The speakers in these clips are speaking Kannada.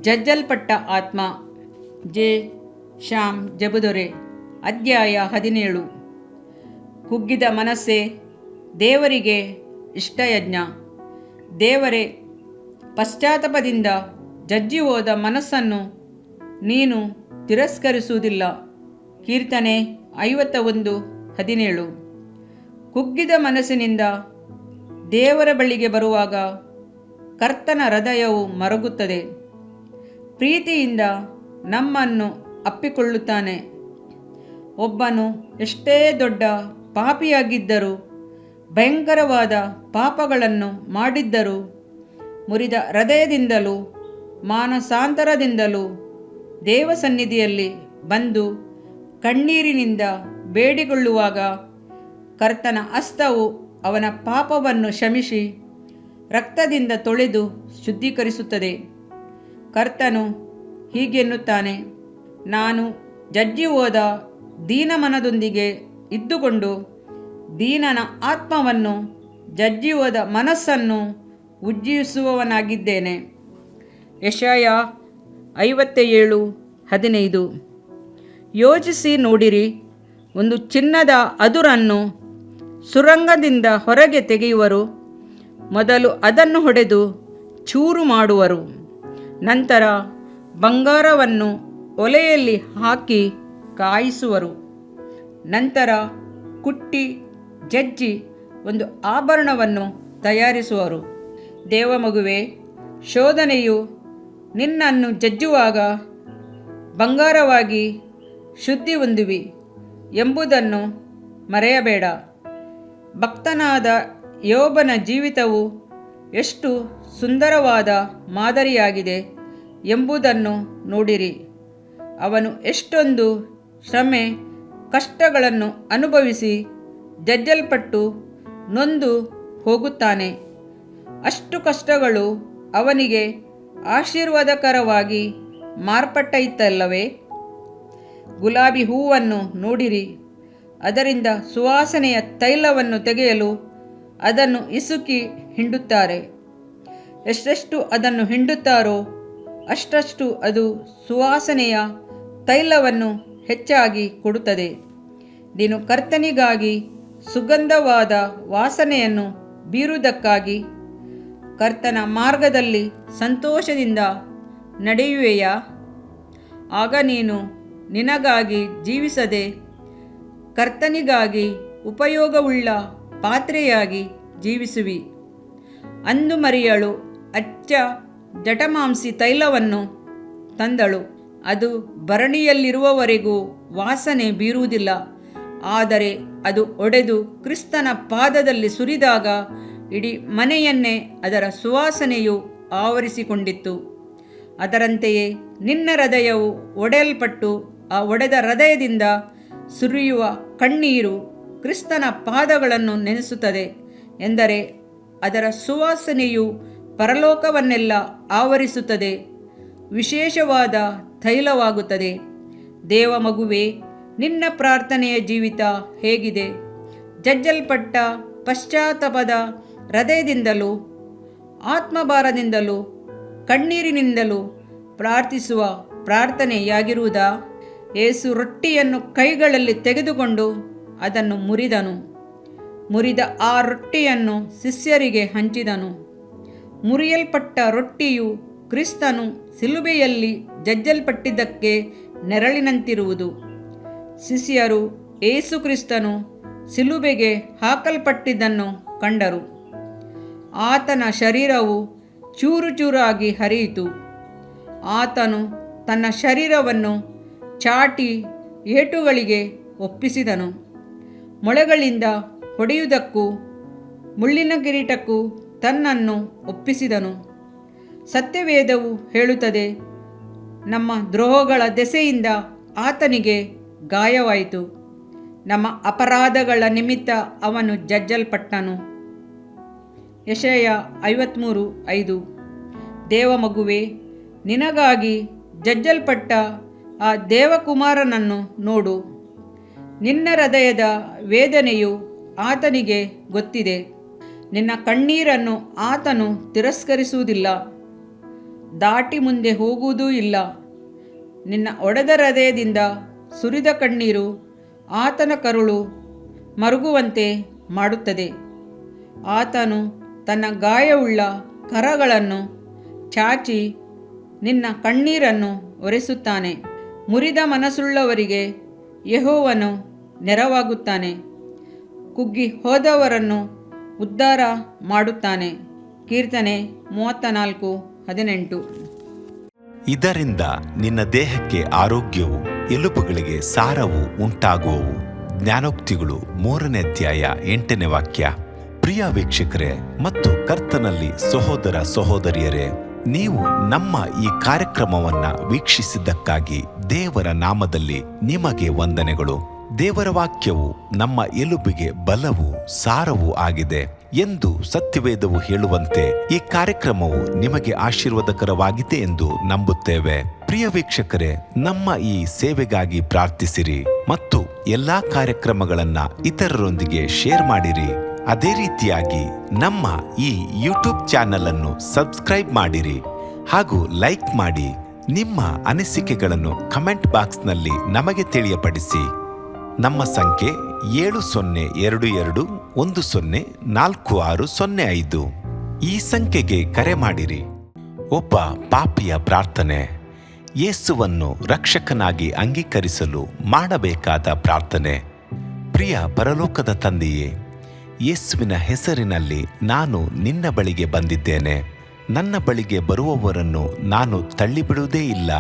ಜಜ್ಜಲ್ಪಟ್ಟ ಆತ್ಮ. ಜೆ. ಶ್ಯಾಮ್ ಜಬುದೊರೆ. ಅಧ್ಯಾಯ 17. ಕುಗ್ಗಿದ ಮನಸ್ಸೇ ದೇವರಿಗೆ ಇಷ್ಟಯಜ್ಞ. ದೇವರೇ, ಪಶ್ಚಾತ್ತಾಪದಿಂದ ಜಜ್ಜಿ ಹೋದ ಮನಸ್ಸನ್ನು ನೀನು ತಿರಸ್ಕರಿಸುವುದಿಲ್ಲ. ಕೀರ್ತನೆ 51:17. ಕುಗ್ಗಿದ ಮನಸ್ಸಿನಿಂದ ದೇವರ ಬಳಿಗೆ ಬರುವಾಗ ಕರ್ತನ ಹೃದಯವು ಮರಗುತ್ತದೆ. ಪ್ರೀತಿಯಿಂದ ನಮ್ಮನ್ನು ಅಪ್ಪಿಕೊಳ್ಳುತ್ತಾನೆ. ಒಬ್ಬನು ಎಷ್ಟೇ ದೊಡ್ಡ ಪಾಪಿಯಾಗಿದ್ದರೂ, ಭಯಂಕರವಾದ ಪಾಪಗಳನ್ನು ಮಾಡಿದ್ದರೂ, ಮುರಿದ ಹೃದಯದಿಂದಲೂ ಮಾನಸಾಂತರದಿಂದಲೂ ದೇವಸನ್ನಿಧಿಯಲ್ಲಿ ಬಂದು ಕಣ್ಣೀರಿನಿಂದ ಬೇಡಿಕೊಳ್ಳುವಾಗ ಕರ್ತನ ಹಸ್ತವು ಅವನ ಪಾಪವನ್ನು ಕ್ಷಮಿಸಿ ರಕ್ತದಿಂದ ತೊಳೆದು ಶುದ್ಧೀಕರಿಸುತ್ತದೆ. ಕರ್ತನು ಹೀಗೆನ್ನುತ್ತಾನೆ, ನಾನು ಜಜ್ಜಿ ಹೋದ ದೀನಮನದೊಂದಿಗೆ ಇದ್ದುಕೊಂಡು ದೀನನ ಆತ್ಮವನ್ನು, ಜಜ್ಜಿ ಹೋದ ಮನಸ್ಸನ್ನು ಉಜ್ಜೀವಿಸುವವನಾಗಿದ್ದೇನೆ. ಯೆಶಾಯ 57:15. ಯೋಚಿಸಿ ನೋಡಿರಿ, ಒಂದು ಚಿನ್ನದ ಅದುರನ್ನು ಸುರಂಗದಿಂದ ಹೊರಗೆ ತೆಗೆಯುವರು. ಮೊದಲು ಅದನ್ನು ಹೊಡೆದು ಚೂರು ಮಾಡುವರು. ನಂತರ ಬಂಗಾರವನ್ನು ಒಲೆಯಲ್ಲಿ ಹಾಕಿ ಕಾಯಿಸುವರು. ನಂತರ ಕುಟ್ಟಿ ಜಜ್ಜಿ ಒಂದು ಆಭರಣವನ್ನು ತಯಾರಿಸುವರು. ದೇವಮಗುವೆ, ಶೋಧನೆಯು ನಿನ್ನನ್ನು ಜಜ್ಜುವಾಗ ಬಂಗಾರವಾಗಿ ಶುದ್ಧಿ ಹೊಂದುವಿ ಎಂಬುದನ್ನು ಮರೆಯಬೇಡ. ಭಕ್ತನಾದ ಯೋಬನ ಜೀವಿತವು ಎಷ್ಟು ಸುಂದರವಾದ ಮಾದರಿಯಾಗಿದೆ ಎಂಬುದನ್ನು ನೋಡಿರಿ. ಅವನು ಎಷ್ಟೊಂದು ಶ್ರಮೆ ಕಷ್ಟಗಳನ್ನು ಅನುಭವಿಸಿ ಜಜ್ಜಲ್ಪಟ್ಟು ನೊಂದು ಹೋಗುತ್ತಾನೆ. ಅಷ್ಟು ಕಷ್ಟಗಳು ಅವನಿಗೆ ಆಶೀರ್ವಾದಕರವಾಗಿ ಮಾರ್ಪಟ್ಟೈತಲ್ಲವೇ? ಗುಲಾಬಿ ಹೂವನ್ನು ನೋಡಿರಿ, ಅದರಿಂದ ಸುವಾಸನೆಯ ತೈಲವನ್ನು ತೆಗೆಯಲು ಅದನ್ನು ಇಸುಕಿ ಹಿಂಡುತ್ತಾರೆ. ಎಷ್ಟೆಷ್ಟು ಅದನ್ನು ಹಿಂಡುತ್ತಾರೋ ಅಷ್ಟಷ್ಟು ಅದು ಸುವಾಸನೆಯ ತೈಲವನ್ನು ಹೆಚ್ಚಾಗಿ ಕೊಡುತ್ತದೆ. ನೀನು ಕರ್ತನಿಗಾಗಿ ಸುಗಂಧವಾದ ವಾಸನೆಯನ್ನು ಬೀರುವುದಕ್ಕಾಗಿ ಕರ್ತನ ಮಾರ್ಗದಲ್ಲಿ ಸಂತೋಷದಿಂದ ನಡೆಯುವೆಯಾ? ಆಗ ನೀನು ನಿನಗಾಗಿ ಜೀವಿಸದೆ ಕರ್ತನಿಗಾಗಿ ಉಪಯೋಗವುಳ್ಳ ಪಾತ್ರೆಯಾಗಿ ಜೀವಿಸುವಿ. ಅಂದು ಮರಿಯಳು ಅಚ್ಚ ಜಟಮಾಂಸಿ ತೈಲವನ್ನು ತಂದಳು. ಅದು ಭರಣಿಯಲ್ಲಿರುವವರೆಗೂ ವಾಸನೆ ಬೀರುವುದಿಲ್ಲ. ಆದರೆ ಅದು ಒಡೆದು ಕ್ರಿಸ್ತನ ಪಾದದಲ್ಲಿ ಸುರಿದಾಗ ಇಡೀ ಮನೆಯನ್ನೇ ಅದರ ಸುವಾಸನೆಯು ಆವರಿಸಿಕೊಂಡಿತ್ತು. ಅದರಂತೆಯೇ ನಿನ್ನ ಹೃದಯವು ಒಡೆಯಲ್ಪಟ್ಟು ಆ ಒಡೆದ ಹೃದಯದಿಂದ ಸುರಿಯುವ ಕಣ್ಣೀರು ಕ್ರಿಸ್ತನ ಪಾದಗಳನ್ನು ನೆನೆಸುತ್ತದೆ ಎಂದರೆ ಅದರ ಸುವಾಸನೆಯು ಪರಲೋಕವನ್ನೆಲ್ಲ ಆವರಿಸುತ್ತದೆ, ವಿಶೇಷವಾದ ತೈಲವಾಗುತ್ತದೆ. ದೇವಮಗುವೆ, ನಿನ್ನ ಪ್ರಾರ್ಥನೆಯ ಜೀವಿತ ಹೇಗಿದೆ? ಜಜ್ಜಲ್ಪಟ್ಟ ಪಶ್ಚಾತ್ತಾಪದ ಹೃದಯದಿಂದಲೂ ಆತ್ಮಭಾರದಿಂದಲೂ ಕಣ್ಣೀರಿನಿಂದಲೂ ಪ್ರಾರ್ಥಿಸುವ ಪ್ರಾರ್ಥನೆಯಾಗಿರುವುದಾ? ಯೇಸು ರೊಟ್ಟಿಯನ್ನು ಕೈಗಳಲ್ಲಿ ತೆಗೆದುಕೊಂಡು ಅದನ್ನು ಮುರಿದನು. ಮುರಿದ ಆ ರೊಟ್ಟಿಯನ್ನು ಶಿಷ್ಯರಿಗೆ ಹಂಚಿದನು. ಮುರಿಯಲ್ಪಟ್ಟ ರೊಟ್ಟಿಯು ಕ್ರಿಸ್ತನು ಶಿಲುಬೆಯಲ್ಲಿ ಜಜ್ಜಲ್ಪಟ್ಟಿದ್ದಕ್ಕೆ ನೆರಳಿನಂತಿರುವುದು. ಶಿಷ್ಯರು ಯೇಸು ಕ್ರಿಸ್ತನು ಶಿಲುಬೆಗೆ ಹಾಕಲ್ಪಟ್ಟಿದ್ದನ್ನು ಕಂಡರು. ಆತನ ಶರೀರವು ಚೂರು ಚೂರಾಗಿ ಹರಿಯಿತು. ಆತನು ತನ್ನ ಶರೀರವನ್ನು ಚಾಟಿ ಏಟುಗಳಿಗೆ ಒಪ್ಪಿಸಿದನು. ಮೊಳೆಗಳಿಂದ ಹೊಡೆಯುವುದಕ್ಕೂ ಮುಳ್ಳಿನ ಕಿರೀಟಕ್ಕೂ ತನ್ನನ್ನು ಒಪ್ಪಿಸಿದನು. ಸತ್ಯವೇದವು ಹೇಳುತ್ತದೆ, ನಮ್ಮ ದ್ರೋಹಗಳ ದೆಸೆಯಿಂದ ಆತನಿಗೆ ಗಾಯವಾಯಿತು, ನಮ್ಮ ಅಪರಾಧಗಳ ನಿಮಿತ್ತ ಅವನು ಜಜ್ಜಲ್ಪಟ್ಟನು. ಯೆಶಾಯ 53:5. ದೇವಮಗುವೆ, ನಿನಗಾಗಿ ಜಜ್ಜಲ್ಪಟ್ಟ ಆ ದೇವಕುಮಾರನನ್ನು ನೋಡು. ನಿನ್ನ ಹೃದಯದ ವೇದನೆಯು ಆತನಿಗೆ ಗೊತ್ತಿದೆ. ನಿನ್ನ ಕಣ್ಣೀರನ್ನು ಆತನು ತಿರಸ್ಕರಿಸುವುದಿಲ್ಲ. ದಾಟಿ ಮುಂದೆ ಹೋಗುವುದೂ ಇಲ್ಲ. ನಿನ್ನ ಒಡೆದ ಹೃದಯದಿಂದ ಸುರಿದ ಕಣ್ಣೀರು ಆತನ ಕರುಳು ಮರುಗುವಂತೆ ಮಾಡುತ್ತದೆ. ಆತನು ತನ್ನ ಗಾಯವುಳ್ಳ ಕರಗಳನ್ನು ಚಾಚಿ ನಿನ್ನ ಕಣ್ಣೀರನ್ನು ಒರೆಸುತ್ತಾನೆ. ಮುರಿದ ಮನಸ್ಸುಳ್ಳವರಿಗೆ ಯೆಹೋವನು ನೆರವಾಗುತ್ತಾನೆ. ಕುಗ್ಗಿ ಹೋದವರನ್ನು ಉದ್ಧಾರ ಮಾಡುತ್ತಾನೆ. ಕೀರ್ತನೆ 34:18. ಇದರಿಂದ ನಿನ್ನ ದೇಹಕ್ಕೆ ಆರೋಗ್ಯವು, ಎಲುಬುಗಳಿಗೆ ಸಾರವು ಉಂಟಾಗುವವು. ಜ್ಞಾನೋಕ್ತಿಗಳು 3ನೇ ಅಧ್ಯಾಯ 8ನೇ ವಾಕ್ಯ. ಪ್ರಿಯ ವೀಕ್ಷಕರೇ ಮತ್ತು ಕರ್ತನಲ್ಲಿ ಸಹೋದರ ಸಹೋದರಿಯರೇ, ನೀವು ನಮ್ಮ ಈ ಕಾರ್ಯಕ್ರಮವನ್ನ ವೀಕ್ಷಿಸಿದ್ದಕ್ಕಾಗಿ ದೇವರ ನಾಮದಲ್ಲಿ ನಿಮಗೆ ವಂದನೆಗಳು. ದೇವರ ವಾಕ್ಯವು ನಮ್ಮ ಎಲುಬಿಗೆ ಬಲವು, ಸಾರವೂ ಆಗಿದೆ ಎಂದು ಸತ್ಯವೇದವು ಹೇಳುವಂತೆ ಈ ಕಾರ್ಯಕ್ರಮವು ನಿಮಗೆ ಆಶೀರ್ವಾದಕರವಾಗಿದೆ ಎಂದು ನಂಬುತ್ತೇವೆ. ಪ್ರಿಯ ವೀಕ್ಷಕರೇ, ನಮ್ಮ ಈ ಸೇವೆಗಾಗಿ ಪ್ರಾರ್ಥಿಸಿರಿ ಮತ್ತು ಎಲ್ಲಾ ಕಾರ್ಯಕ್ರಮಗಳನ್ನ ಇತರರೊಂದಿಗೆ ಶೇರ್ ಮಾಡಿರಿ. ಅದೇ ರೀತಿಯಾಗಿ ನಮ್ಮ ಈ ಯೂಟ್ಯೂಬ್ ಚಾನೆಲ್ ಅನ್ನು ಸಬ್ಸ್ಕ್ರೈಬ್ ಮಾಡಿರಿ ಹಾಗೂ ಲೈಕ್ ಮಾಡಿ. ನಿಮ್ಮ ಅನಿಸಿಕೆಗಳನ್ನು ಕಮೆಂಟ್ ಬಾಕ್ಸ್ನಲ್ಲಿ ನಮಗೆ ತಿಳಿಯಪಡಿಸಿ. ನಮ್ಮ ಸಂಖ್ಯೆ 7022104605. ಈ ಸಂಖ್ಯೆಗೆ ಕರೆ ಮಾಡಿರಿ. ಒಬ್ಬ ಪಾಪಿಯ ಪ್ರಾರ್ಥನೆ. ಯೇಸುವನ್ನು ರಕ್ಷಕನಾಗಿ ಅಂಗೀಕರಿಸಲು ಮಾಡಬೇಕಾದ ಪ್ರಾರ್ಥನೆ. ಪ್ರಿಯ ಪರಲೋಕದ ತಂದೆಯೇ, ಯೇಸುವಿನ ಹೆಸರಿನಲ್ಲಿ ನಾನು ನಿನ್ನ ಬಳಿಗೆ ಬಂದಿದ್ದೇನೆ. ನನ್ನ ಬಳಿಗೆ ಬರುವವರನ್ನು ನಾನು ತಳ್ಳಿಬಿಡುವುದೇ ಇಲ್ಲ.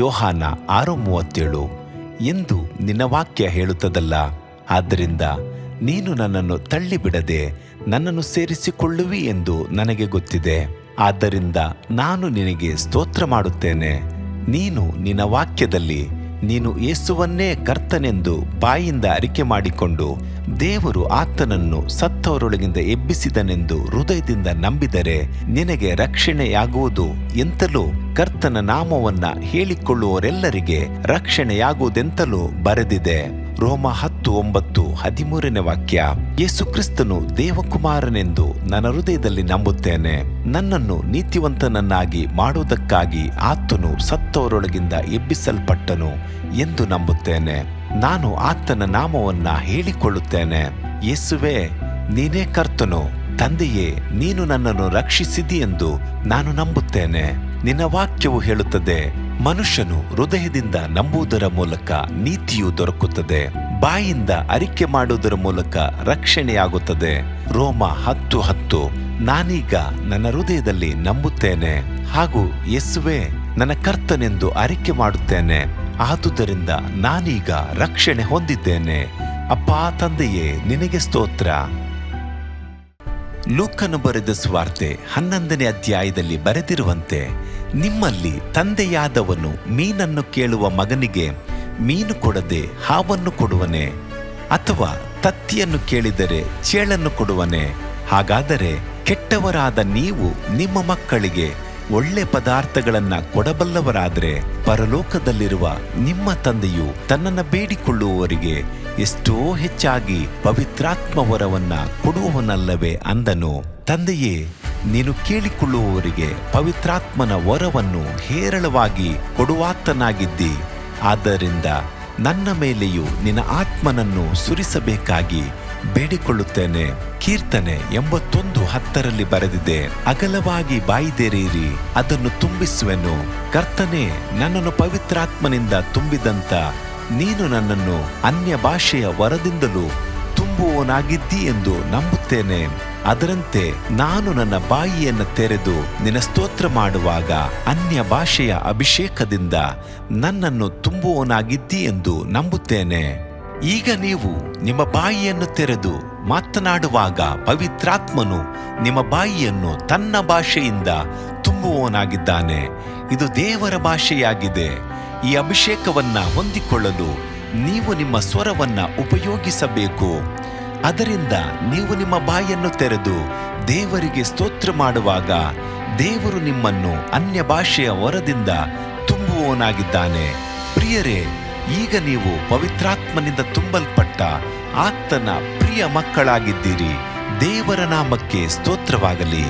ಯೋಹಾನ 6:37 ಎಂದು ನಿನ್ನ ವಾಕ್ಯ ಹೇಳುತ್ತದಲ್ಲ. ಆದ್ದರಿಂದ ನೀನು ನನ್ನನ್ನು ತಳ್ಳಿಬಿಡದೆ ನನ್ನನ್ನು ಸೇರಿಸಿಕೊಳ್ಳುವಿ ಎಂದು ನನಗೆ ಗೊತ್ತಿದೆ. ಆದ್ದರಿಂದ ನಾನು ನಿನಗೆ ಸ್ತೋತ್ರ ಮಾಡುತ್ತೇನೆ. ನೀನು ನಿನ್ನ ವಾಕ್ಯದಲ್ಲಿ ನೀನು ಯೇಸುವನ್ನೇ ಕರ್ತನೆಂದು ಬಾಯಿಂದ ಅರಿಕೆ ಮಾಡಿಕೊಂಡು ದೇವರು ಆತನನ್ನು ಸತ್ತವರೊಳಗಿಂದ ಎಬ್ಬಿಸಿದನೆಂದು ಹೃದಯದಿಂದ ನಂಬಿದರೆ ನಿನಗೆ ರಕ್ಷಣೆಯಾಗುವುದು ಎಂತಲೂ, ಕರ್ತನ ನಾಮವನ್ನ ಹೇಳಿಕೊಳ್ಳುವವರೆಲ್ಲರಿಗೆ ರಕ್ಷಣೆಯಾಗುವುದೆಂತಲೂ ಬರೆದಿದೆ. ರೋಮ 10:9-13ನೇ ವಾಕ್ಯ. ಯೇಸು ಕ್ರಿಸ್ತನು ದೇವಕುಮಾರನೆಂದು ನನ್ನ ಹೃದಯದಲ್ಲಿ ನಂಬುತ್ತೇನೆ. ನನ್ನನ್ನು ನೀತಿವಂತನನ್ನಾಗಿ ಮಾಡುವುದಕ್ಕಾಗಿ ಆತನು ಸತ್ತವರೊಳಗಿಂದ ಎಬ್ಬಿಸಲ್ಪಟ್ಟನು ಎಂದು ನಂಬುತ್ತೇನೆ. ನಾನು ಆತನ ನಾಮವನ್ನ ಹೇಳಿಕೊಳ್ಳುತ್ತೇನೆ. ಯೇಸುವೇ, ನೀನೇ ಕರ್ತನು. ತಂದೆಯೇ, ನೀನು ನನ್ನನ್ನು ರಕ್ಷಿಸಿದಿ ಎಂದು ನಾನು ನಂಬುತ್ತೇನೆ. ನಿನ್ನ ವಾಕ್ಯವು ಹೇಳುತ್ತದೆ, ಮನುಷ್ಯನು ಹೃದಯದಿಂದ ನಂಬುವುದರ ಮೂಲಕ ನೀತಿಯು ದೊರಕುತ್ತದೆ, ಬಾಯಿಂದ ಅರಿಕೆ ಮಾಡುವುದರ ಮೂಲಕ ರಕ್ಷಣೆಯಾಗುತ್ತದೆ. ರೋಮ 10:10. ನಾನೀಗ ನನ್ನ ಹೃದಯದಲ್ಲಿ ನಂಬುತ್ತೇನೆ ಹಾಗೂ ಯೇಸುವೇ ನನ್ನ ಕರ್ತನೆಂದು ಅರಿಕೆ ಮಾಡುತ್ತೇನೆ. ಆದುದರಿಂದ ನಾನೀಗ ರಕ್ಷಣೆ ಹೊಂದಿದ್ದೇನೆ. ಅಪ್ಪಾ ತಂದೆಯೇ, ನಿನಗೆ ಸ್ತೋತ್ರ. ಲೂಕನು ಬರೆದ ಸುವಾರ್ತೆ 11ನೇ ಅಧ್ಯಾಯದಲ್ಲಿ ಬರೆದಿರುವಂತೆ, ನಿಮ್ಮಲ್ಲಿ ತಂದೆಯಾದವನು ಮೀನನ್ನು ಕೇಳುವ ಮಗನಿಗೆ ಮೀನು ಕೊಡದೆ ಹಾವನ್ನು ಕೊಡುವನೆ? ಅಥವಾ ತತ್ತಿಯನ್ನು ಕೇಳಿದರೆ ಚೇಳನ್ನು ಕೊಡುವನೆ? ಹಾಗಾದರೆ ಕೆಟ್ಟವರಾದ ನೀವು ನಿಮ್ಮ ಮಕ್ಕಳಿಗೆ ಒಳ್ಳೆ ಪದಾರ್ಥಗಳನ್ನ ಕೊಡಬಲ್ಲವರಾದರೆ ಪರಲೋಕದಲ್ಲಿರುವ ನಿಮ್ಮ ತಂದೆಯು ತನ್ನನ್ನು ಬೇಡಿಕೊಳ್ಳುವವರಿಗೆ ಎಷ್ಟೋ ಹೆಚ್ಚಾಗಿ ಪವಿತ್ರಾತ್ಮ ವರವನ್ನ ಕೊಡುವವನಲ್ಲವೇ ಅಂದನು. ತಂದೆಯೇ, ನೀನು ಕೇಳಿಕೊಳ್ಳುವವರಿಗೆ ಪವಿತ್ರಾತ್ಮನ ವರವನ್ನು ಹೇರಳವಾಗಿ ಕೊಡುವಾತನಾಗಿದ್ದಿ. ಆದ್ದರಿಂದ ನನ್ನ ಮೇಲೆಯೂ ನಿನ್ನ ಆತ್ಮನನ್ನು ಸುರಿಸಬೇಕಾಗಿ ಬೇಡಿಕೊಳ್ಳುತ್ತೇನೆ. ಕೀರ್ತನೆ 81:10 ಬರೆದಿದೆ, ಅಗಲವಾಗಿ ಬಾಯಿದೆರೆಯಿರಿ, ಅದನ್ನು ತುಂಬಿಸುವೆನು. ಕರ್ತನೇ, ನನ್ನನ್ನು ಪವಿತ್ರಾತ್ಮನಿಂದ ತುಂಬಿದಂತ ನೀನು ನನ್ನನ್ನು ಅನ್ಯ ಭಾಷೆಯ ವರದಿಂದಲೂ ತುಂಬುವವನಾಗಿದ್ದಿ ಎಂದು ನಂಬುತ್ತೇನೆ. ಅದರಂತೆ ನಾನು ನನ್ನ ಬಾಯಿಯನ್ನು ತೆರೆದು ನಿನ್ನ ಸ್ತೋತ್ರ ಮಾಡುವಾಗ ಅನ್ಯ ಭಾಷೆಯ ಅಭಿಷೇಕದಿಂದ ನನ್ನನ್ನು ತುಂಬುವವನಾಗಿದ್ದಿ ಎಂದು ನಂಬುತ್ತೇನೆ. ಈಗ ನೀವು ನಿಮ್ಮ ಬಾಯಿಯನ್ನು ತೆರೆದು ಮಾತನಾಡುವಾಗ ಪವಿತ್ರಾತ್ಮನು ನಿಮ್ಮ ಬಾಯಿಯನ್ನು ತನ್ನ ಭಾಷೆಯಿಂದ ತುಂಬುವವನಾಗಿದ್ದಾನೆ. ಇದು ದೇವರ ಭಾಷೆಯಾಗಿದೆ. ಈ ಅಭಿಷೇಕವನ್ನ ಹೊಂದಿಕೊಳ್ಳಲು ನೀವು ನಿಮ್ಮ ಸ್ವರವನ್ನ ಉಪಯೋಗಿಸಬೇಕು. ಅದರಿಂದ ನೀವು ನಿಮ್ಮ ಬಾಯನ್ನು ತೆರೆದು ದೇವರಿಗೆ ಸ್ತೋತ್ರ ಮಾಡುವಾಗ ದೇವರು ನಿಮ್ಮನ್ನು ಅನ್ಯ ಭಾಷೆಯ ವರದಿಂದ ತುಂಬುವವನಾಗಿದ್ದಾನೆ. ಪ್ರಿಯರೇ, ಈಗ ನೀವು ಪವಿತ್ರಾತ್ಮನಿಂದ ತುಂಬಲ್ಪಟ್ಟ ಆತನ ಪ್ರಿಯ ಮಕ್ಕಳಾಗಿದ್ದೀರಿ. ದೇವರ ನಾಮಕ್ಕೆ ಸ್ತೋತ್ರವಾಗಲಿ.